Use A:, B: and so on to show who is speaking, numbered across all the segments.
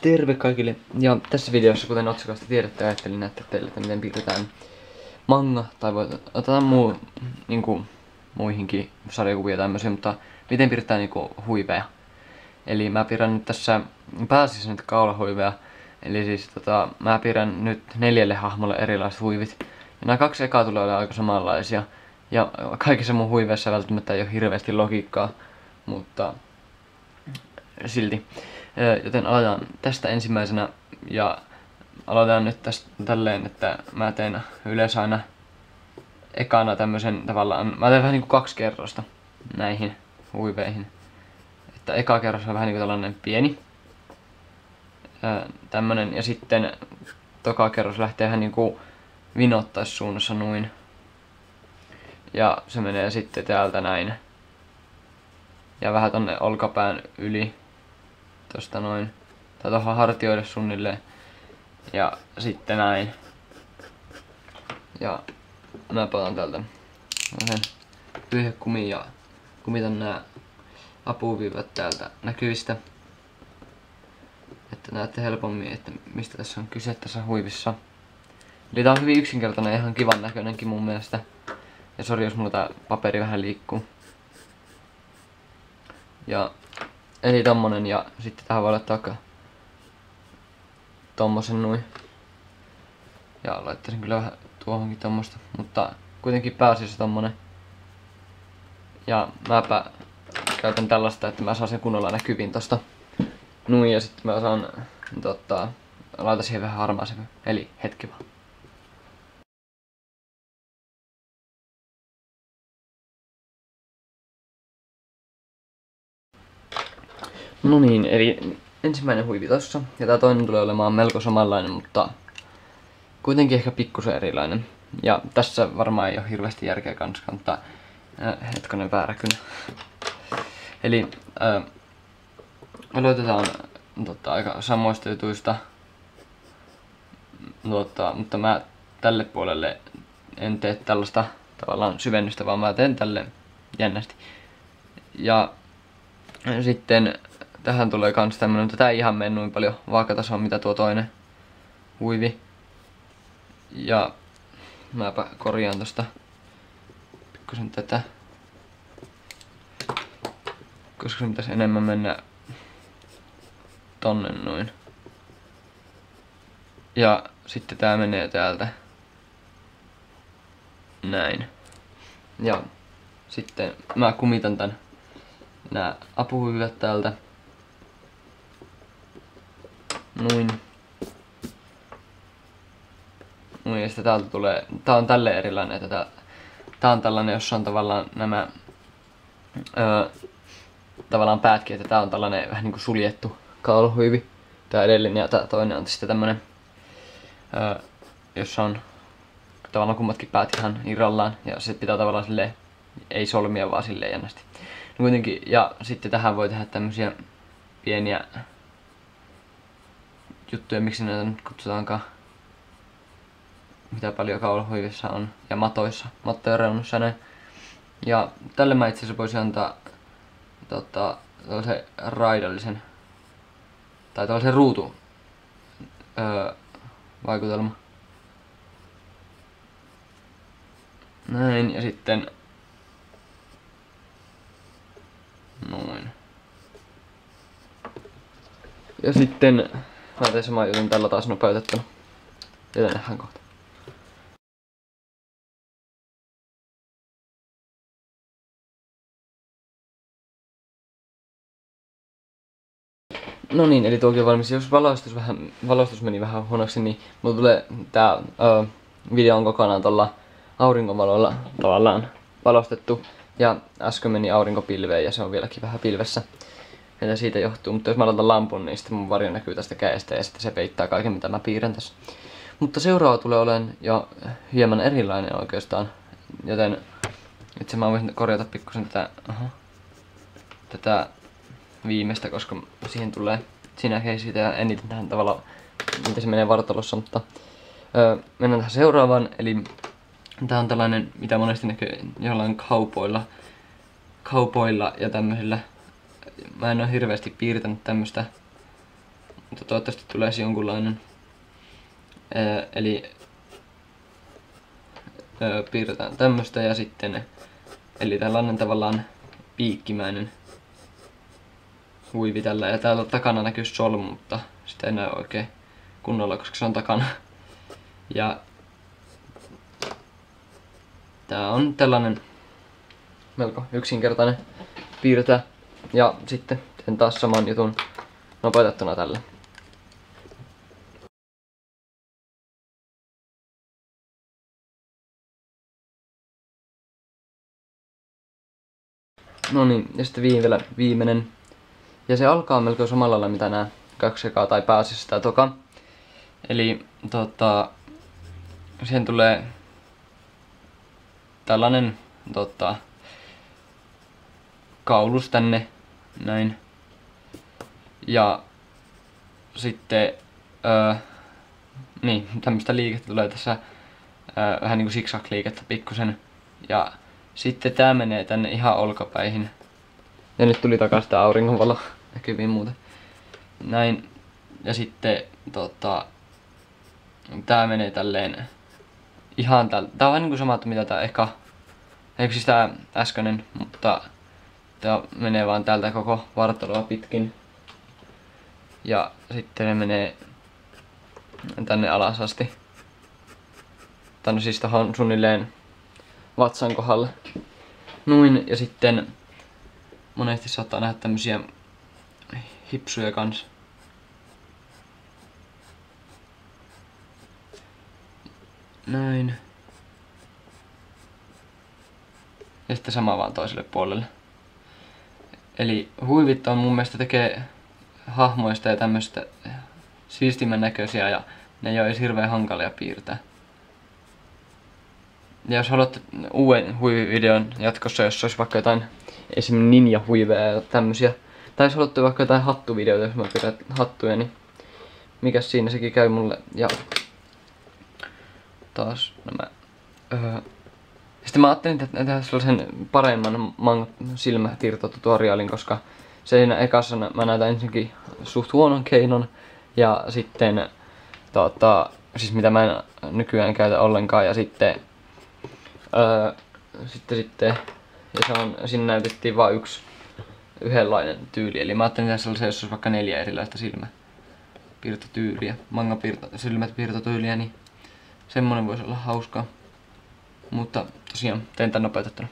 A: Terve kaikille! Ja tässä videossa, kuten otsikosta tiedätte, ajattelin näyttää teille, että miten piirretään manga, tai otetaan muihinkin sarjakuvia tämmöisiä, mutta miten piirretään huiveja. Eli mä piirrän nyt tässä pääasiassa nyt kaulahuiveja, eli siis mä piirrän nyt 4 hahmolle erilaiset huivit. Ja nämä 2 ekaa tulee olla aika samanlaisia, ja kaikissa mun huiveissa välttämättä ei ole hirveästi logiikkaa, mutta silti. Joten aloitetaan tästä ensimmäisenä ja aloitetaan nyt tästä tälleen, että mä teen yleensä aina ekana tämmösen tavallaan, mä teen vähän niinku 2 kerrosta näihin huiveihin. Että eka kerros on vähän niinku tällainen pieni, tämmönen, ja sitten toka kerros lähtee vähän niinku vinottais-suunnassa noin. Ja se menee sitten täältä näin. Ja vähän tonne olkapään yli. Tosta noin. Tai tohon hartioille suunnilleen. Ja sitten näin. Ja mä otan täältä vähän pyyhekumin ja kumitan nää apuviivat täältä näkyvistä. Että näette helpommin, että mistä tässä on kyse tässä huivissa. Eli tää on hyvin yksinkertainen ja ihan kivan näköinenkin mun mielestä. Ja sori jos mulla tää paperi vähän liikkuu. Ja eli tommonen, ja sitten tähän voi laittaa tommosen noin. Ja laittaisin kyllä vähän tuohonkin tommosta, mutta kuitenkin pääasiassa tommonen. Ja mäpä käytän tällaista, että mä saan sen kunnolla näkyviin tosta. Noin, ja sitten mä saan laitan siihen vähän harmaaseen, eli hetki vaan. No niin, eli ensimmäinen huivi tossa, ja tää toinen tulee olemaan melko samanlainen, mutta kuitenkin ehkä pikkusen erilainen. Ja tässä varmaan ei ole hirveästi järkeä kans kantaa. Hetkonen väärä kyllä. Eli aloitetaan aika samoista jutuista. Mutta mä tälle puolelle en tee tällaista tavallaan syvennystä, vaan mä teen tälle jännästi. Ja sitten tähän tulee kans tämmönen, mutta tää ei ihan mene noin paljon vaakatasoa mitä tuo toinen huivi. Ja mäpä korjaan tosta pikkusen tätä, koska se pitäisi enemmän mennä tonne noin. Ja sitten tää menee täältä näin. Ja sitten mä kumitan tän nää apuhuivet täältä. Noin. Noin, ja sitten täältä tulee, tää on tälleen erilainen, että tää on tällainen, jossa on tavallaan nämä tavallaan päätkin, että tää on tällainen vähän niinku suljettu kaulahuivi. Tää edellinen ja tää toinen on sitten tämmönen, jossa on tavallaan kummatkin päät ihan irrallaan, ja se pitää tavallaan silleen, ei solmia vaan silleen jännästi. No kuitenkin, ja sitten tähän voi tehdä tämmösiä pieniä juttuja, miksi näitä nyt kutsutaankaan, mitä paljon kaulahuivissa on, ja matoissa, mattojen reunussa näin. Ja tälle mä itse asiassa voisin antaa tällaisen raidallisen, tai tällaisen ruutu vaikutelma. Näin, ja sitten noin. Ja sitten mä teen saman jutun tällä taas nopeutettuna. Joten nähdään kohta. No niin, eli tuokin on valmis. Jos valaistus meni vähän huonoksi, niin mulla tulee tää video on kokonaan tuolla auringonvalolla tavallaan valostettu. Ja äsken meni aurinkopilveen ja se on vieläkin vähän pilvessä. Ja siitä johtuu, mutta jos mä laitan lampun, niin sitten mun varjo näkyy tästä käestä ja sitten se peittää kaiken mitä mä piirrän tässä. Mutta seuraava tulee olemaan jo hieman erilainen oikeastaan. Joten itse mä voisin korjata pikkusen tätä viimeistä, koska siihen tulee, siinä näkee siitä eniten tähän tavalla, miten se menee vartalossa, mutta mennään tähän seuraavaan, eli tää on tällainen, mitä monesti näkyy jollain kaupoilla ja tämmöisillä. Mä en oo hirveästi piirtänyt tämmöstä, mutta toivottavasti tulee jonkunlainen. Eli piirretään tämmöstä ja sitten, eli tällainen tavallaan piikkimäinen huivi tällä. Ja täällä takana näkyy solmu, mutta sitä ei näy oikein kunnolla, koska se on takana. Ja tää on tällainen melko yksinkertainen piirtää. Ja sitten teen taas saman jutun nopeutettuna tällä. No niin, ja sitten vielä viimeinen. Ja se alkaa melko samalla lailla mitä nämä 2 ekaa tai pääasiassa tää toka. Eli siihen tulee tällainen kaulus tänne näin. Ja sitten niin, tämmöstä liikettä tulee tässä vähän niinku zigzag liikettä pikkusen. Ja sitten tää menee tänne ihan olkapäihin. Ja nyt tuli takas tää auringonvalo näkyviin muuten. Näin. Ja sitten tää menee tälleen ihan tää on vähän niinku sama mitä tää eka. Eikö siis tää äskeinen, mutta tää menee vaan täältä koko vartaloa pitkin. Ja sitten ne menee tänne alas asti. Tänne siis tohon suunnilleen vatsan kohdalle. Noin, ja sitten monesti saattaa nähdä tämmösiä hipsuja kans. Näin. Ja sitten sama vaan toiselle puolelle. Eli huivit on mun mielestä tekee hahmoista ja tämmöstä siistimän näköisiä ja ne ei ole edes hirveän hankalia piirtää. Ja jos haluatte uuden huivivideon jatkossa, jos olisi vaikka jotain esim. Ninja-huiveja ja tämmösiä. Tai jos haluatte vaikka jotain hattuvideoita, jos mä pidän hattuja, niin mikäs siinä, sekin käy mulle. Ja taas nämä. Sitten mä ajattelin tehdä sellaisen paremman silmäpiirtotutoriaalin, koska siinä ekassa mä näytän ensinnäkin suht huonon keinon. Ja sitten siis mitä mä en nykyään käytä ollenkaan. Ja sitten ja se on, siinä näytettiin vain yhdenlainen tyyli. Eli mä ajattelin tehdä sellaisen, jos olisi vaikka 4 erilaista silmäpiirtotyyliä, silmäpiirtotyyliä, niin semmonen voisi olla hauskaa. Mutta tosiaan teen tän nopeutettuna.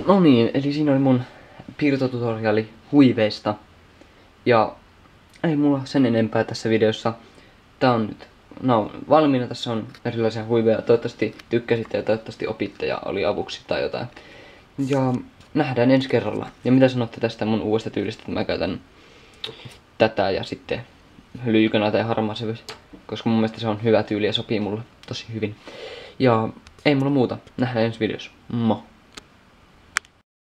A: No niin, eli siinä oli mun piirtotutoriaali huiveista. Ja ei mulla sen enempää tässä videossa. Tää on nyt valmiina, tässä on erilaisia huiveja. Toivottavasti tykkäsitte ja toivottavasti opitte ja oli avuksi tai jotain. Ja nähdään ensi kerralla. Ja mitä sanotte tästä mun uudesta tyylistä, että mä käytän tätä ja sitten lyykönä tai harmaasävyys. Koska mun mielestä se on hyvä tyyli ja sopii mulle tosi hyvin. Ja ei mulla muuta. Nähdään ensi videossa. Moi!